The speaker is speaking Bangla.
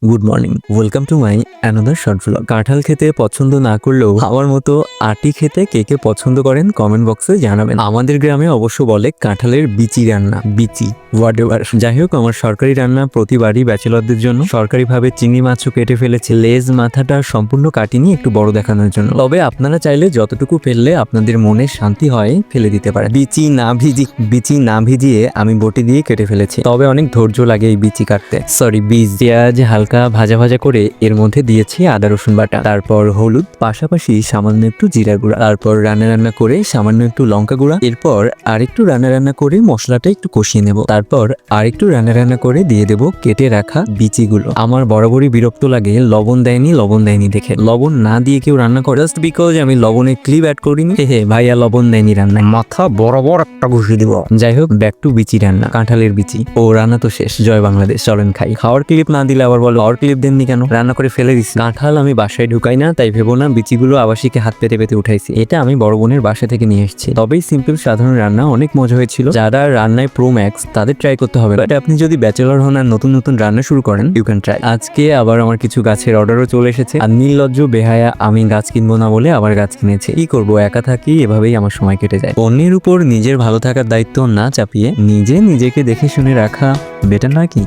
Good morning, welcome to my another short vlog. কাঁঠাল খেতে পছন্দ না করলেও আমার মতো আটি খেতে কে কে পছন্দ করেন কমেন্ট বক্সে জানাবেন। আমাদের গ্রামে অবশ্য বলে কাঁঠালের বিচি রান্না, বিচি হোয়াট এভার। যাই হোক, আমার সরকারি রান্না প্রতিবারই ব্যাচেলরদের জন্য। সরকারিভাবে চিংড়ি মাছও কেটে ফেলেছে, লেজ মাথাটা সম্পূর্ণ কাটিনি একটু বড় দেখানোর জন্য। তবে আপনারা চাইলে যতটুকু ফেললে আপনাদের মনে শান্তি হয় ফেলে দিতে পারেন। বিচি না ভিজিয়ে আমি বটি দিয়ে কেটে ফেলেছি, তবে অনেক ধৈর্য লাগে এই বিচি কাটতে। সরি, বীজ। পেঁয়াজ হালকা ভাজা ভাজা করে এর মধ্যে দিয়েছি আদা রসুন বাটা, তারপর হলুদ, পাশাপাশি সামান্য একটু জিরা গুঁড়া, তারপর রান্না করে সামান্য একটু লঙ্কা গুঁড়া, এরপর আরেকটু রান্না করে মশলাটা একটু কষিয়ে নেব, তারপর আরেকটু রান্না করে দিয়ে দেব কেটে রাখা বিচিগুলো। আমার বরাবরই বিরক্ত লাগে লবণ দেয়নি দেখে। লবণ না দিয়ে কেউ রান্না করে জাস্ট বিকজ আমি লবণের ক্লিপ অ্যাড করিনি। হে ভাইয়া লবণ দেয়নি রান্নায়, মাথা বরাবর একটা ঘুষি দিব। যাই হোক, ব্যাক টু বিচি রান্না, কাঁঠালের বিচি। ও রান্না তো শেষ, জয় বাংলাদেশ, চলেন খাই। খাওয়ার ক্লিপ না দিলে আবার বলো খাওয়ার ক্লিপ দেননি কেন, রান্না করে ফেলে দিচ্ছি। কাঁঠাল আমি বাসায় ঢুকাই না, তাই ভেবো না বিচিগুলো আবাসিকে হাত পেতে পেতে উঠাইছি। এটা আমি বড় বোনের বাসা থেকে নিয়ে এসেছি। তবেই সিম্পল সাধারণ রান্না অনেক মজা হয়েছিল। যারা রান্নায় প্রো ম্যাক্স তাদের ট্রাই করতে হবে, বাট আপনি যদি ব্যাচেলর হন আর নতুন নতুন রান্না শুরু করেন, ইউ ক্যান ট্রাই। আজকে আবার আমার কিছু গাছের অর্ডারও চলে এসেছে, আর নির্লজ্জ বেহায়া আমি গাছ কিনবো না বলে আবার গাছ কিনেছি। কি করবো, একা থাকি, এভাবেই আমার সময় কেটে যায়। অন্যের উপর নিজের ভালো থাকার দায়িত্ব না চাপিয়ে নিজেকে দেখে শুনে রাখা বেটার নয় কি?